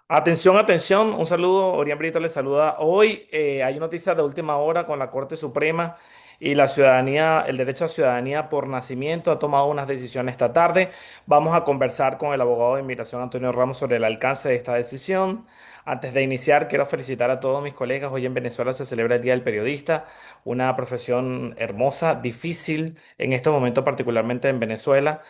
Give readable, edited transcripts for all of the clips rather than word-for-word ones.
Atención, atención, un saludo, Orián Brito les saluda. Hoy hay noticias de última hora con la Corte Suprema y la ciudadanía, el derecho a ciudadanía por nacimiento ha tomado unas decisiones esta tarde. Vamos a conversar con el abogado de inmigración Antonio Ramos sobre el alcance de esta decisión. Antes de iniciar, quiero felicitar a todos mis colegas. Hoy en Venezuela se celebra el Día del Periodista, una profesión hermosa, difícil en este momento, particularmente en Venezuela.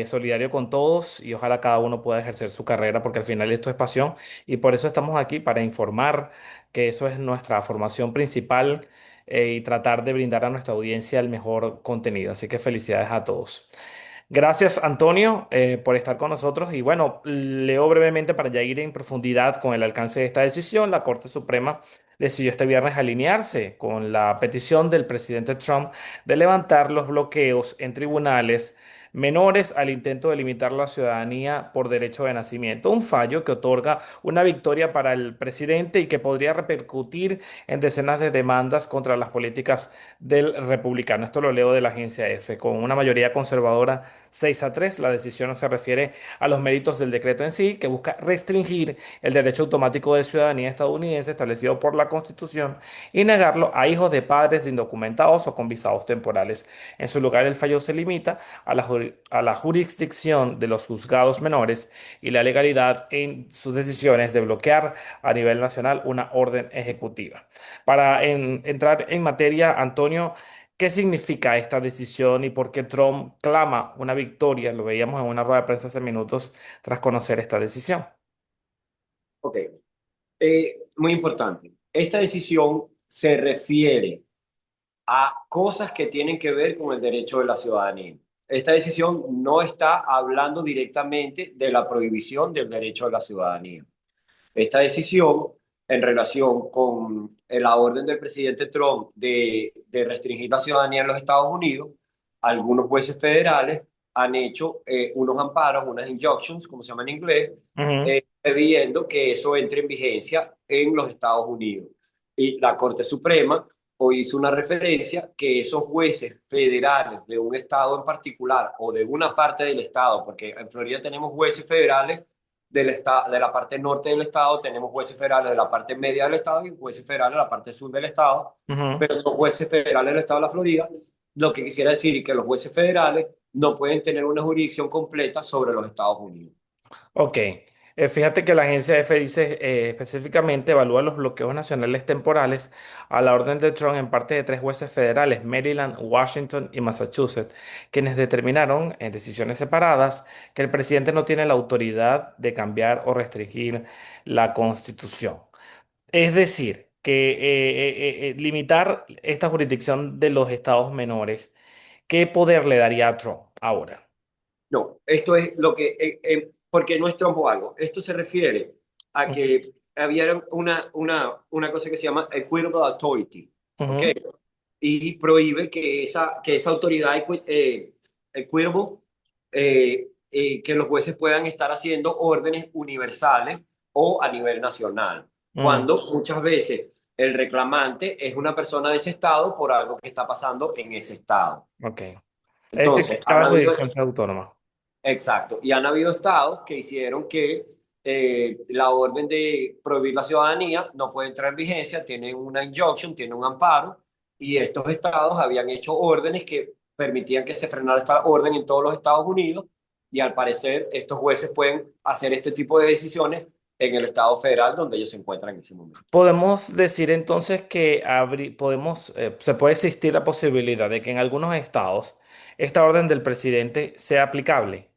Solidario con todos y ojalá cada uno pueda ejercer su carrera porque al final esto es pasión y por eso estamos aquí para informar que eso es nuestra formación principal y tratar de brindar a nuestra audiencia el mejor contenido. Así que felicidades a todos. Gracias, Antonio, por estar con nosotros. Y bueno, leo brevemente para ya ir en profundidad con el alcance de esta decisión. La Corte Suprema decidió este viernes alinearse con la petición del presidente Trump de levantar los bloqueos en tribunales menores al intento de limitar la ciudadanía por derecho de nacimiento. Un fallo que otorga una victoria para el presidente y que podría repercutir en decenas de demandas contra las políticas del republicano. Esto lo leo de la agencia EFE. Con una mayoría conservadora 6-3, la decisión no se refiere a los méritos del decreto en sí, que busca restringir el derecho automático de ciudadanía estadounidense establecido por la Constitución y negarlo a hijos de padres de indocumentados o con visados temporales. En su lugar, el fallo se limita a la jurisdicción de los juzgados menores y la legalidad en sus decisiones de bloquear a nivel nacional una orden ejecutiva. Para entrar en materia, Antonio, ¿qué significa esta decisión y por qué Trump clama una victoria? Lo veíamos en una rueda de prensa hace minutos tras conocer esta decisión. Ok, muy importante. Esta decisión se refiere a cosas que tienen que ver con el derecho de la ciudadanía. Esta decisión no está hablando directamente de la prohibición del derecho de la ciudadanía. Esta decisión, en relación con la orden del presidente Trump de restringir la ciudadanía en los Estados Unidos, algunos jueces federales han hecho unos amparos, unas injunctions, como se llama en inglés, Ujú. previendo que eso entre en vigencia en los Estados Unidos. Y la Corte Suprema hoy hizo una referencia que esos jueces federales de un estado en particular o de una parte del estado, porque en Florida tenemos jueces federales del estado, de la parte norte del estado, tenemos jueces federales de la parte media del estado y jueces federales de la parte sur del estado, Ujú. pero son jueces federales del estado de la Florida. Lo que quisiera decir es que los jueces federales no pueden tener una jurisdicción completa sobre los Estados Unidos. Ok. Fíjate que la agencia EFE dice específicamente evalúa los bloqueos nacionales temporales a la orden de Trump en parte de tres jueces federales, Maryland, Washington y Massachusetts, quienes determinaron en decisiones separadas que el presidente no tiene la autoridad de cambiar o restringir la Constitución. Es decir, que limitar esta jurisdicción de los estados menores, ¿qué poder le daría a Trump ahora? No, esto es lo que, porque no es Trump o algo, esto se refiere a Ujú. que había una cosa que se llama equitable authority, ¿ok? Ujú. Y prohíbe que esa autoridad equitable, que los jueces puedan estar haciendo órdenes universales o a nivel nacional, Mm. cuando muchas veces el reclamante es una persona de ese estado por algo que está pasando en ese estado. Ok. Es decir, Entonces, que han cada habido. jurisdicción es autónoma. Exacto. Y han habido estados que hicieron que la orden de prohibir la ciudadanía no puede entrar en vigencia, tienen una injunction, tienen un amparo, y estos estados habían hecho órdenes que permitían que se frenara esta orden en todos los Estados Unidos, y al parecer estos jueces pueden hacer este tipo de decisiones en el estado federal donde ellos se encuentran en ese momento. Podemos decir entonces que se puede existir la posibilidad de que en algunos estados esta orden del presidente sea aplicable.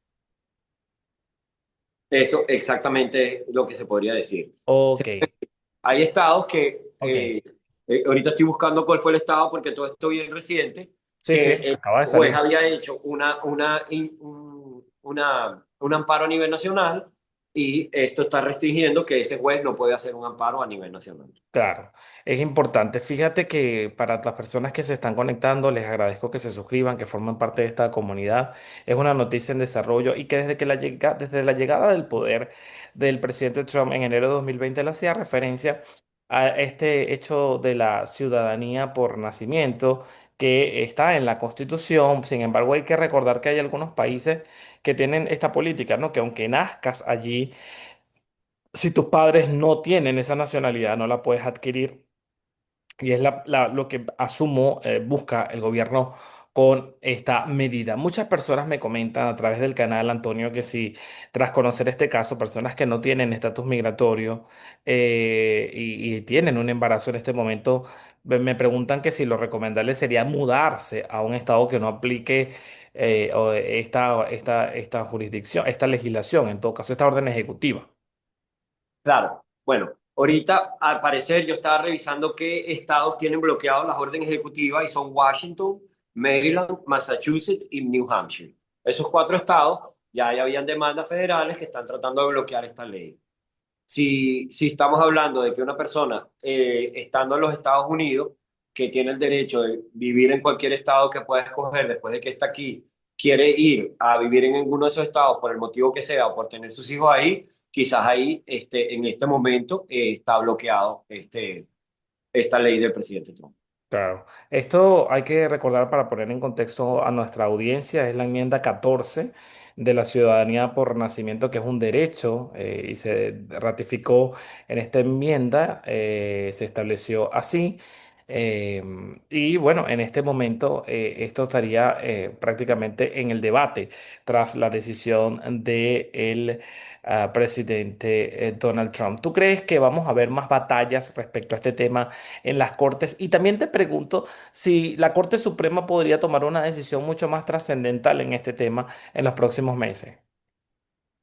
Eso exactamente es lo que se podría decir. Ok, Hay estados que, ok. ahorita estoy buscando cuál fue el estado porque todo esto es bien reciente, Sí, que sí, el acaba de juez salir. había hecho un amparo a nivel nacional, y esto está restringiendo que ese juez no puede hacer un amparo a nivel nacional. Claro, es importante. Fíjate que para las personas que se están conectando, les agradezco que se suscriban, que formen parte de esta comunidad. Es una noticia en desarrollo y que desde la llegada del poder del presidente Trump en enero de 2020 le hacía referencia a este hecho de la ciudadanía por nacimiento que está en la Constitución. Sin embargo, hay que recordar que hay algunos países que tienen esta política, ¿no? Que aunque nazcas allí, si tus padres no tienen esa nacionalidad, no la puedes adquirir. Y es lo que asumo busca el gobierno con esta medida. Muchas personas me comentan a través del canal, Antonio, que si tras conocer este caso, personas que no tienen estatus migratorio y tienen un embarazo en este momento, me preguntan que si lo recomendable sería mudarse a un estado que no aplique esta jurisdicción, esta legislación, en todo caso, esta orden ejecutiva. Claro, bueno, ahorita al parecer yo estaba revisando qué estados tienen bloqueados las órdenes ejecutivas y son Washington, Maryland, Massachusetts y New Hampshire. Esos cuatro estados ya habían demandas federales que están tratando de bloquear esta ley. Si estamos hablando de que una persona, estando en los Estados Unidos, que tiene el derecho de vivir en cualquier estado que pueda escoger después de que está aquí, quiere ir a vivir en alguno de esos estados por el motivo que sea o por tener sus hijos ahí, quizás ahí en este momento está bloqueado esta ley del presidente Trump. Claro, esto hay que recordar para poner en contexto a nuestra audiencia, es la enmienda 14 de la ciudadanía por nacimiento, que es un derecho y se ratificó en esta enmienda, se estableció así. eh, y bueno, en este momento esto estaría prácticamente en el debate tras la decisión del presidente Donald Trump. ¿Tú crees que vamos a ver más batallas respecto a este tema en las Cortes? Y también te pregunto si la Corte Suprema podría tomar una decisión mucho más trascendental en este tema en los próximos meses.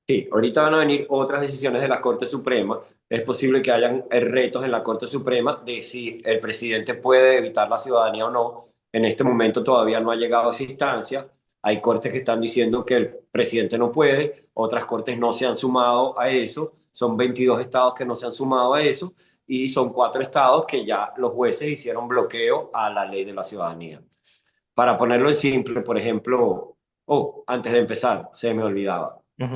Sí, ahorita van a venir otras decisiones de la Corte Suprema. Es posible que hayan retos en la Corte Suprema de si el presidente puede evitar la ciudadanía o no. En este momento todavía no ha llegado a esa instancia. Hay cortes que están diciendo que el presidente no puede, otras cortes no se han sumado a eso. Son 22 estados que no se han sumado a eso y son 4 estados que ya los jueces hicieron bloqueo a la ley de la ciudadanía. Para ponerlo en simple, por ejemplo, antes de empezar, se me olvidaba. Ujú.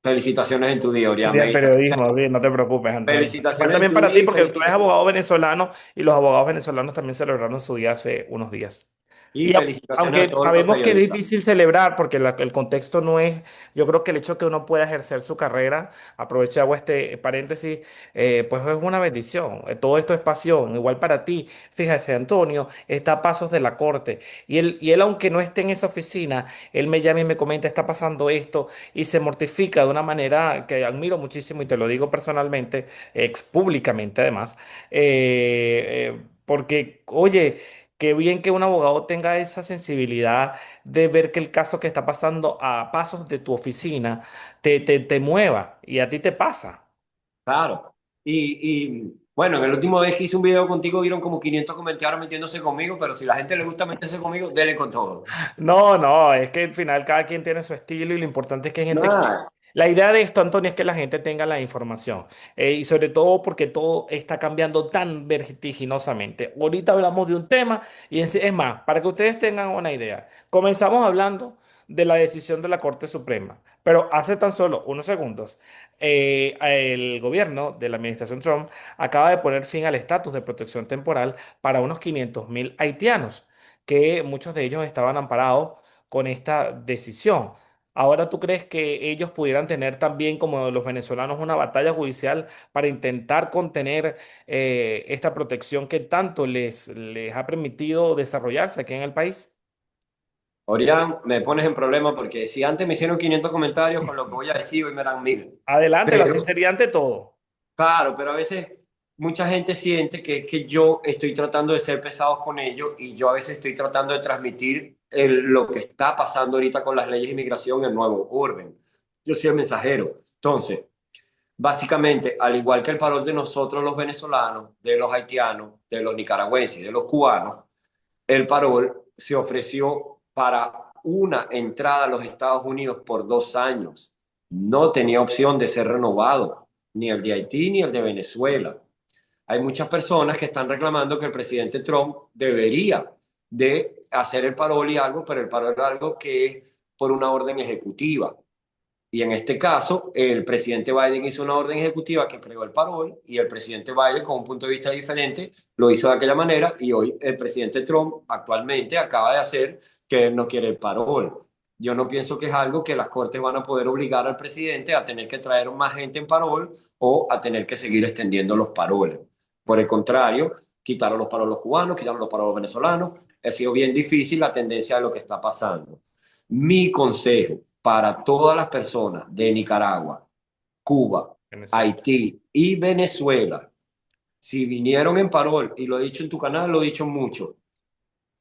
Felicitaciones en tu día, El Orián. día del periodismo, sí, no te preocupes, Antonio. Igual Felicitaciones en también tu para día ti, y porque tú eres felicitaciones, abogado venezolano y los abogados venezolanos también celebraron su día hace unos días. y Y felicitaciones a aunque todos los sabemos que es periodistas. difícil celebrar, porque el contexto no es, yo creo que el hecho que uno pueda ejercer su carrera, aprovecho hago este paréntesis, pues es una bendición. Todo esto es pasión, igual para ti. Fíjate, Antonio está a pasos de la corte y él, aunque no esté en esa oficina, él me llama y me comenta, está pasando esto y se mortifica de una manera que admiro muchísimo y te lo digo personalmente, ex públicamente además, porque, oye, qué bien que un abogado tenga esa sensibilidad de ver que el caso que está pasando a pasos de tu oficina te mueva y a ti te pasa. Claro. Bueno, en el último vez que hice un video contigo, vieron como 500 comentarios metiéndose conmigo, pero si la gente le gusta meterse conmigo, dele con todo. No, no, es que al final cada quien tiene su estilo y lo importante es que hay gente que... Nada. La idea de esto, Antonio, es que la gente tenga la información y sobre todo porque todo está cambiando tan vertiginosamente. Ahorita hablamos de un tema y es más, para que ustedes tengan una idea, comenzamos hablando de la decisión de la Corte Suprema, pero hace tan solo unos segundos el gobierno de la administración Trump acaba de poner fin al estatus de protección temporal para unos 500.000 haitianos que muchos de ellos estaban amparados con esta decisión. Ahora, ¿tú crees que ellos pudieran tener también, como los venezolanos, una batalla judicial para intentar contener esta protección que tanto les ha permitido desarrollarse aquí en el país? Orián, me pones en problema porque si antes me hicieron 500 comentarios con lo que voy a decir, hoy me dan 1000. Adelante, la Pero sinceridad ante todo. claro, pero a veces mucha gente siente que es que yo estoy tratando de ser pesado con ellos y yo a veces estoy tratando de transmitir lo que está pasando ahorita con las leyes de inmigración, el nuevo orden. Yo soy el mensajero. Entonces, básicamente, al igual que el parol de nosotros los venezolanos, de los haitianos, de los nicaragüenses y de los cubanos, el parol se ofreció para una entrada a los Estados Unidos por 2 años. No tenía opción de ser renovado, ni el de Haití ni el de Venezuela. Hay muchas personas que están reclamando que el presidente Trump debería de hacer el parol y algo, pero el parol es algo que es por una orden ejecutiva. Y en este caso, el presidente Biden hizo una orden ejecutiva que creó el parol y el presidente Biden, con un punto de vista diferente, lo hizo de aquella manera y hoy el presidente Trump actualmente acaba de hacer que él no quiere el parol. yo no pienso que es algo que las cortes van a poder obligar al presidente a tener que traer más gente en parol o a tener que seguir extendiendo los paroles. Por el contrario, quitaron los paroles cubanos, quitaron los paroles venezolanos. Ha sido bien difícil la tendencia de lo que está pasando. Mi consejo para todas las personas de Nicaragua, Cuba, Venezuela. Haití y Venezuela, si vinieron en parol, y lo he dicho en tu canal, lo he dicho mucho,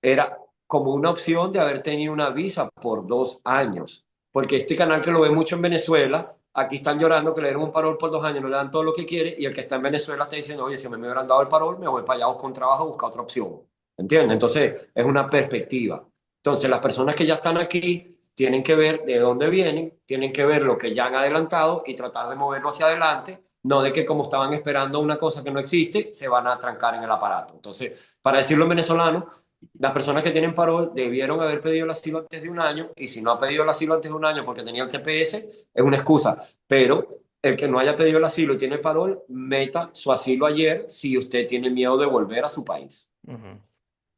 era como una opción de haber tenido una visa por 2 años. Porque este canal que lo ve mucho en Venezuela, aquí están llorando que le dieron un parol por 2 años, no le dan todo lo que quiere, y el que está en Venezuela está diciendo, oye, si me hubieran dado el parol, me voy para allá a buscar un trabajo, a buscar otra opción. ¿Entiendes? Entonces, es una perspectiva. Entonces, las personas que ya están aquí tienen que ver de dónde vienen, tienen que ver lo que ya han adelantado y tratar de moverlo hacia adelante, no de que como estaban esperando una cosa que no existe, se van a trancar en el aparato. Entonces, para decirlo en venezolano, las personas que tienen parol debieron haber pedido el asilo antes de un año y si no ha pedido el asilo antes de un año porque tenía el TPS, es una excusa. Pero el que no haya pedido el asilo y tiene parol, meta su asilo ayer si usted tiene miedo de volver a su país. Ujú.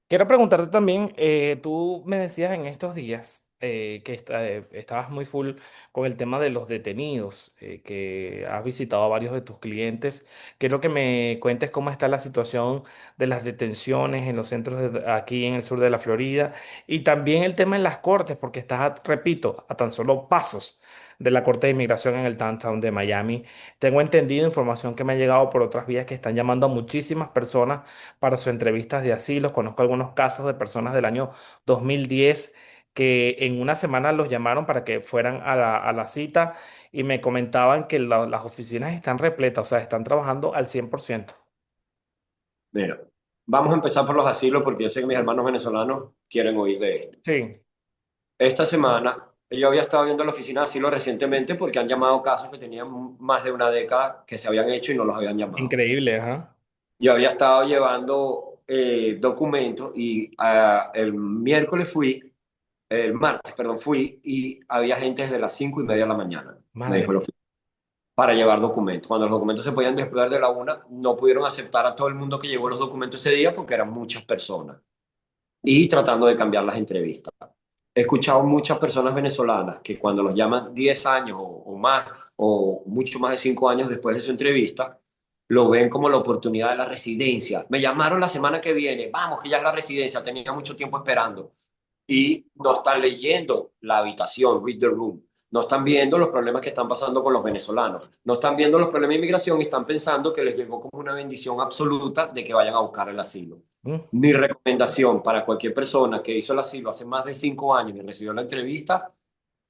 Quiero preguntarte también, tú me decías en estos días que estabas muy full con el tema de los detenidos, que has visitado a varios de tus clientes. Quiero que me cuentes cómo está la situación de las detenciones en los centros aquí en el sur de la Florida y también el tema en las cortes, porque estás, repito, a tan solo pasos de la Corte de Inmigración en el downtown de Miami. Tengo entendido información que me ha llegado por otras vías que están llamando a muchísimas personas para sus entrevistas de asilo. Conozco algunos casos de personas del año 2010 que en una semana los llamaron para que fueran a la cita y me comentaban que las oficinas están repletas, o sea, están trabajando al 100%. Mira, vamos a empezar por los asilos porque yo sé que mis hermanos venezolanos quieren oír de esto. Sí, Esta semana yo había estado viendo la oficina de asilo recientemente porque han llamado casos que tenían más de una década que se habían hecho y no los habían llamado. increíble, ajá. Yo había estado llevando documentos y el martes, perdón, fui y había gente desde las 5:30 de la mañana, me Madre dijo el mía. oficial, para llevar documentos. Cuando los documentos se podían despegar de la una, no pudieron aceptar a todo el mundo que llevó los documentos ese día porque eran muchas personas y tratando de cambiar las entrevistas. He escuchado muchas personas venezolanas que cuando los llaman 10 años o más, o mucho más de 5 años después de su entrevista, lo ven como la oportunidad de la residencia. Me llamaron la semana que viene, vamos, que ya es la residencia, tenía mucho tiempo esperando. Y no están leyendo la habitación, read the room. No están viendo los problemas que están pasando con los venezolanos. No están viendo los problemas de inmigración y están pensando que les llegó como una bendición absoluta de que vayan a buscar el asilo. Mm. Mi recomendación para cualquier persona que hizo el asilo hace más de 5 años y recibió la entrevista,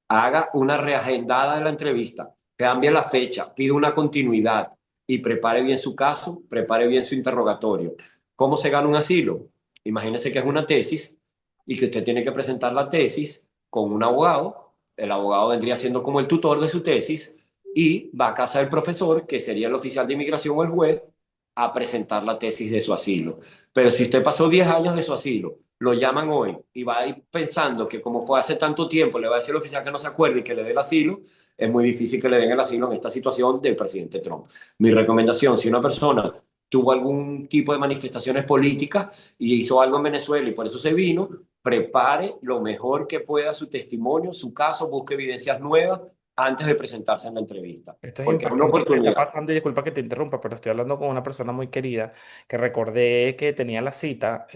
haga una reagendada de la entrevista, cambie la fecha, pida una continuidad y prepare bien su caso, prepare bien su interrogatorio. ¿Cómo se gana un asilo? Imagínese que es una tesis y que usted tiene que presentar la tesis con un abogado. El abogado vendría siendo como el tutor de su tesis y va a casa del profesor, que sería el oficial de inmigración o el juez, a presentar la tesis de su asilo. Pero si usted pasó 10 años de su asilo, lo llaman hoy y va a ir pensando que como fue hace tanto tiempo, le va a decir al oficial que no se acuerde y que le dé el asilo, es muy difícil que le den el asilo en esta situación del presidente Trump. Mi recomendación, si una persona tuvo algún tipo de manifestaciones políticas y hizo algo en Venezuela y por eso se vino, prepare lo mejor que pueda su testimonio, su caso, busque evidencias nuevas antes de presentarse en la entrevista, Esto es porque es una impactante lo que está oportunidad. pasando y disculpa que te interrumpa, pero estoy hablando con una persona muy querida que recordé que tenía la cita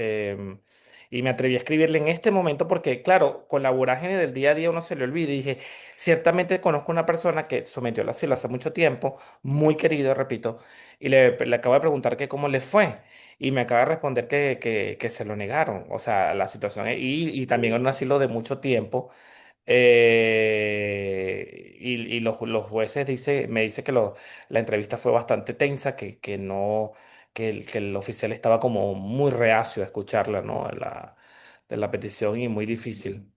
y me atreví a escribirle en este momento porque, claro, con la vorágine del día a día uno se le olvida y dije, ciertamente conozco una persona que sometió el asilo hace mucho tiempo, muy querido, repito, y le acabo de preguntar que cómo le fue y me acaba de responder que se lo negaron, o sea, la situación y también en un asilo de mucho tiempo. Y los jueces me dice que la entrevista fue bastante tensa, que no, que el oficial estaba como muy reacio a escucharla, ¿no? De la petición y muy difícil.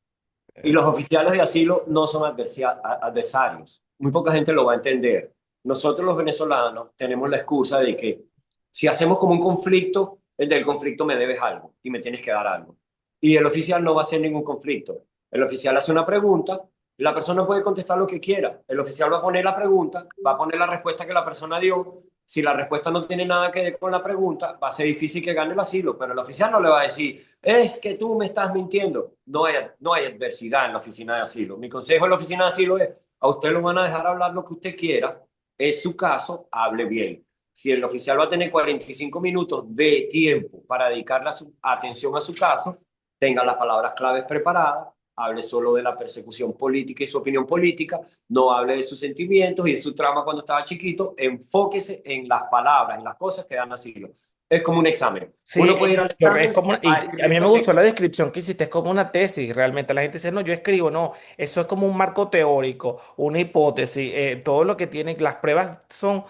Y Eh, los oficiales de asilo no son adversarios. Muy poca gente lo va a entender. Nosotros los venezolanos tenemos la excusa de que si hacemos como un conflicto, el del conflicto me debes algo y me tienes que dar algo. Y el oficial no va a hacer ningún conflicto. El oficial hace una pregunta, la persona puede contestar lo que quiera. El oficial va a poner la pregunta, va a poner la respuesta que la persona dio Si la respuesta no tiene nada que ver con la pregunta, va a ser difícil que gane el asilo, pero el oficial no le va a decir, es que tú me estás mintiendo. No hay adversidad en la oficina de asilo. Mi consejo en la oficina de asilo es, a usted lo van a dejar hablar lo que usted quiera, es su caso, hable bien. Si el oficial va a tener 45 minutos de tiempo para dedicarle atención a su caso, tenga las palabras claves preparadas, hable solo de la persecución política y su opinión política, no hable de sus sentimientos y de su trama cuando estaba chiquito, enfóquese en las palabras, en las cosas que dan asilo. Es como un examen. Sí, Uno puede ir al es examen como, a y a escribir mí me gustó la perfecto. descripción que hiciste, es como una tesis realmente. La gente dice, no, yo escribo, no, eso es como un marco teórico, una hipótesis, todo lo que tiene, las pruebas son,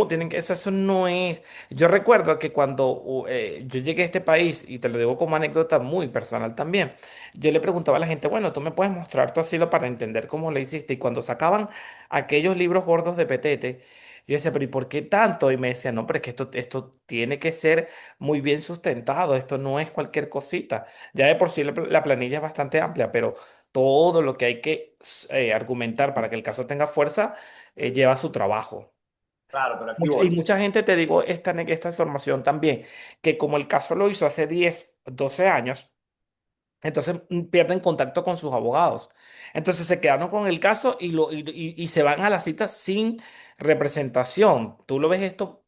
tienen que, eso no es. Yo recuerdo que cuando yo llegué a este país, y te lo digo como anécdota muy personal también, yo le preguntaba a la gente, bueno, tú me puedes mostrar tu asilo para entender cómo lo hiciste, y cuando sacaban aquellos libros gordos de Petete, yo decía, pero ¿y por qué tanto? Y me decía, no, pero es que esto tiene que ser muy bien sustentado. Esto no es cualquier cosita. Ya de por sí la planilla es bastante amplia, pero todo lo que hay que argumentar para que el caso tenga fuerza lleva su trabajo. Claro, pero aquí Y voy. mucha gente, te digo, esta información también, que como el caso lo hizo hace 10 12 años, entonces pierden contacto con sus abogados. Entonces se quedaron con el caso y se van a la cita sin representación. Tú lo ves esto.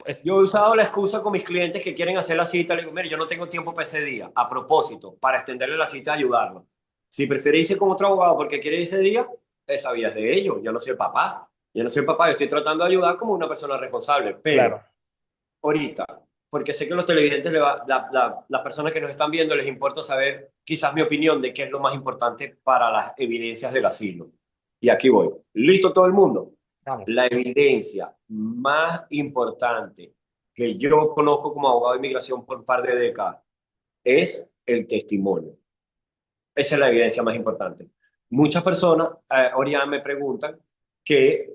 eh, Yo he usado la excusa con mis clientes que quieren hacer la cita. Le digo, mire, yo no tengo tiempo para ese día. A propósito, para extenderle la cita y ayudarlo. Si prefiere irse con otro abogado porque quiere ir ese día, esa vía es de ellos. Yo no soy el papá. Yo no soy el papá. Yo estoy tratando de ayudar como una persona responsable. Pero Claro. ahorita, porque sé que los televidentes, las personas que nos están viendo, les importa saber quizás mi opinión de qué es lo más importante para las evidencias del asilo. Y aquí voy. ¿Listo todo el mundo? Vamos. La evidencia más importante que yo conozco como abogado de inmigración por un par de décadas es el testimonio. Esa es la evidencia más importante. Muchas personas ahora me preguntan que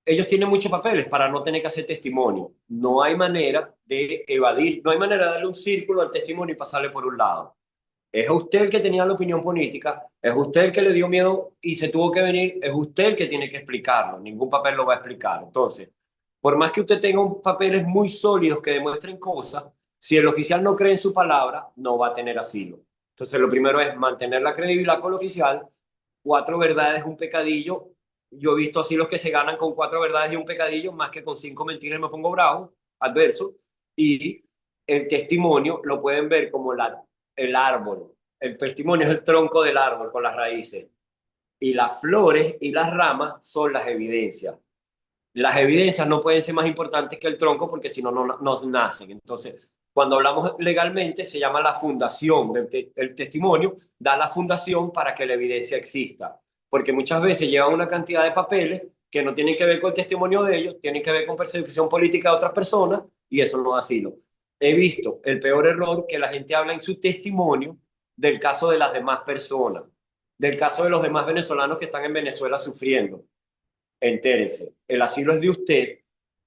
ellos tienen muchos papeles para no tener que hacer testimonio. No hay manera de evadir, no hay manera de darle un círculo al testimonio y pasarle por un lado. Es usted el que tenía la opinión política, es usted el que le dio miedo y se tuvo que venir, es usted el que tiene que explicarlo, ningún papel lo va a explicar. Entonces, por más que usted tenga papeles muy sólidos que demuestren cosas, si el oficial no cree en su palabra, no va a tener asilo. Entonces, lo primero es mantener la credibilidad con el oficial. Cuatro verdades, un pecadillo. Yo he visto asilos que se ganan con cuatro verdades y un pecadillo, más que con cinco mentiras y me pongo bravo, adverso. Y el testimonio lo pueden ver como el árbol. El testimonio es el tronco del árbol con las raíces. Y las flores y las ramas son las evidencias. Las evidencias no pueden ser más importantes que el tronco porque si no, no nacen. Entonces, cuando hablamos legalmente, se llama la fundación. El testimonio da la fundación para que la evidencia exista. Porque muchas veces llevan una cantidad de papeles que no tienen que ver con el testimonio de ellos, tienen que ver con persecución política de otras personas y eso no da asilo. He visto el peor error que la gente habla en su testimonio del caso de las demás personas, del caso de los demás venezolanos que están en Venezuela sufriendo. Entérese, el asilo es de usted,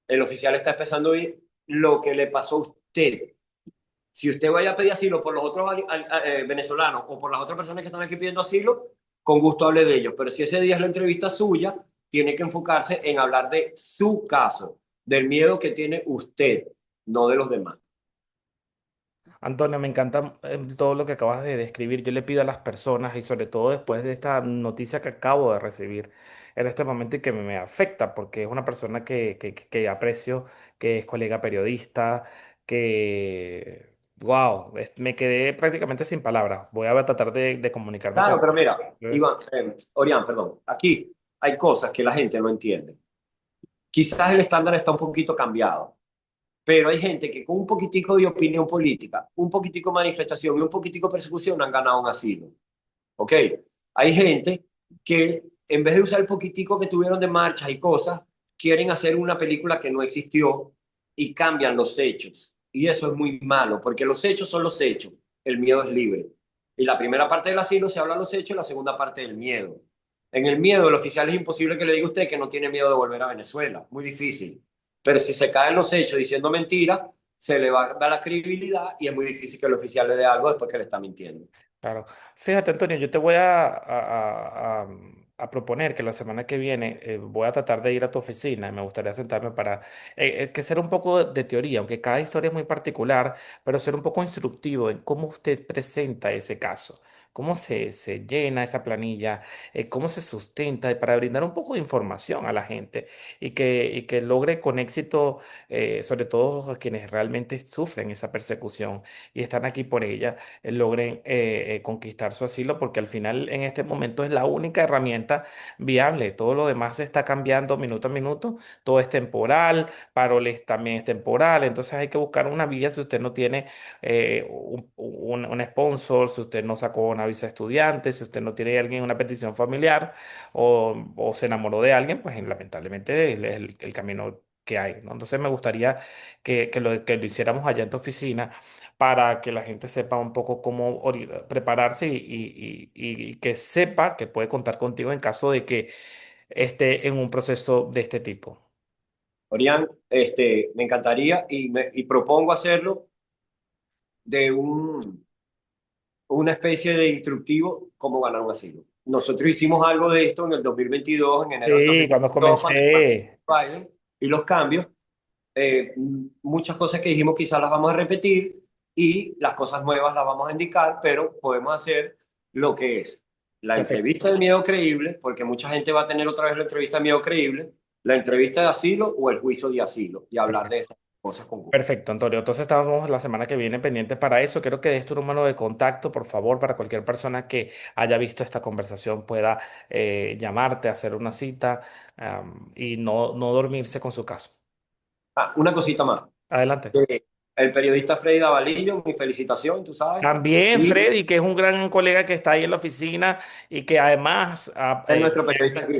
el oficial está empezando a oír lo que le pasó a usted. Si usted vaya a pedir asilo por los otros venezolanos o por las otras personas que están aquí pidiendo asilo, con gusto hable de ellos. Pero si ese día es la entrevista suya, tiene que enfocarse en hablar de su caso, del miedo que tiene usted, no de los demás. Antonio, me encanta todo lo que acabas de describir. Yo le pido a las personas, y sobre todo después de esta noticia que acabo de recibir en este momento y que me afecta, porque es una persona que aprecio, que es colega periodista, wow, me quedé prácticamente sin palabras. Voy a tratar de comunicarme con Claro, pero mira, él. Iván, Orián, perdón, aquí hay cosas que la gente no entiende. Quizás el estándar está un poquito cambiado. Pero hay gente que con un poquitico de opinión política, un poquitico de manifestación y un poquitico de persecución han ganado un asilo. ¿Ok? Hay gente que en vez de usar el poquitico que tuvieron de marchas y cosas, quieren hacer una película que no existió y cambian los hechos. Y eso es muy malo, porque los hechos son los hechos. El miedo es libre. Y la primera parte del asilo se habla de los hechos y la segunda parte del miedo. En el miedo, el oficial es imposible que le diga a usted que no tiene miedo de volver a Venezuela. Muy difícil. Pero si se caen los hechos diciendo mentiras, se le va a dar la credibilidad y es muy difícil que el oficial le dé algo después que le está mintiendo. Claro. Fíjate, Antonio, yo te voy a proponer que la semana que viene voy a tratar de ir a tu oficina y me gustaría sentarme para que ser un poco de teoría, aunque cada historia es muy particular, pero ser un poco instructivo en cómo usted presenta ese caso, cómo se llena esa planilla, cómo se sustenta, y para brindar un poco de información a la gente y que logre con éxito, sobre todo a quienes realmente sufren esa persecución y están aquí por ella, logren conquistar su asilo, porque al final en este momento es la única herramienta viable. Todo lo demás se está cambiando minuto a minuto, todo es temporal, Paroles también es temporal, entonces hay que buscar una vía si usted no tiene un sponsor, si usted no sacó una visa de estudiante, si usted no tiene alguien, una petición familiar o se enamoró de alguien, pues lamentablemente es el camino que hay, ¿no? Entonces me gustaría que lo hiciéramos allá en tu oficina para que la gente sepa un poco cómo prepararse y que sepa que puede contar contigo en caso de que esté en un proceso de este tipo. Orián, me encantaría y propongo hacerlo de una especie de instructivo cómo ganar un asilo. Nosotros hicimos algo de esto en el 2022, en enero del Sí, cuando 2022, cuando comencé. Biden y los cambios. Muchas cosas que dijimos quizás las vamos a repetir y las cosas nuevas las vamos a indicar, pero podemos hacer lo que es la Perfecto. entrevista de miedo creíble, porque mucha gente va a tener otra vez la entrevista de miedo creíble, la entrevista de asilo o el juicio de asilo y hablar de Perfecto. esas cosas con gusto. Perfecto, Antonio. Entonces estamos la semana que viene pendientes para eso. Quiero que des tu número de contacto, por favor, para cualquier persona que haya visto esta conversación pueda llamarte, hacer una cita, y no dormirse con su caso. Una cosita más. Adelante. El periodista Freddy Davalillo, mi felicitación, tú sabes, También y Freddy, que es un gran colega que está ahí en la oficina y que además, es nuestro periodista aquí.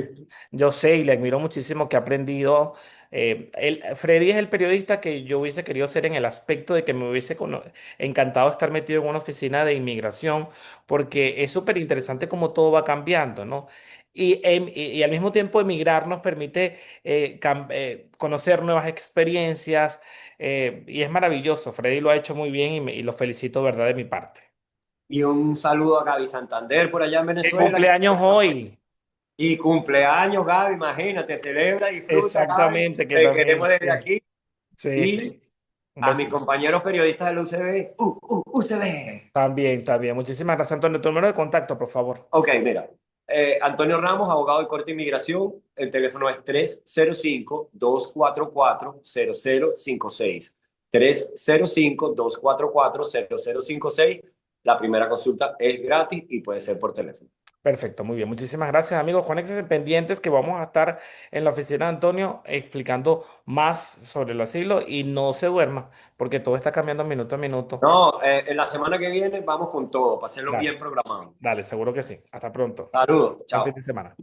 yo sé y le admiro muchísimo que ha aprendido. Freddy es el periodista que yo hubiese querido ser en el aspecto de que me hubiese encantado estar metido en una oficina de inmigración, porque es súper interesante cómo todo va cambiando, ¿no? Y al mismo tiempo emigrar nos permite conocer nuevas experiencias, y es maravilloso. Freddy lo ha hecho muy bien y lo felicito, ¿verdad? De mi parte. Y un saludo a Gaby Santander por allá en ¡Qué Venezuela. cumpleaños hoy! Y cumpleaños, Gaby, imagínate, celebra, disfruta, Gaby. Exactamente, que Te también, queremos desde sí. aquí. Sí, Y sí. Un a mis besito. compañeros periodistas del UCB, UCB. También, también. Muchísimas gracias, Antonio. Tu número de contacto, por favor. Ok, mira. Antonio Ramos, abogado de corte de inmigración. El teléfono es 305-244-0056. 305-244-0056. La primera consulta es gratis y puede ser por teléfono. Perfecto, muy bien. Muchísimas gracias, amigos. Conéctense pendientes que vamos a estar en la oficina de Antonio explicando más sobre el asilo y no se duerma porque todo está cambiando minuto a minuto. No, en la semana que viene vamos con todo, para hacerlo Dale, bien programado. dale, seguro que sí. Hasta pronto. Saludos, Buen fin de chao. semana.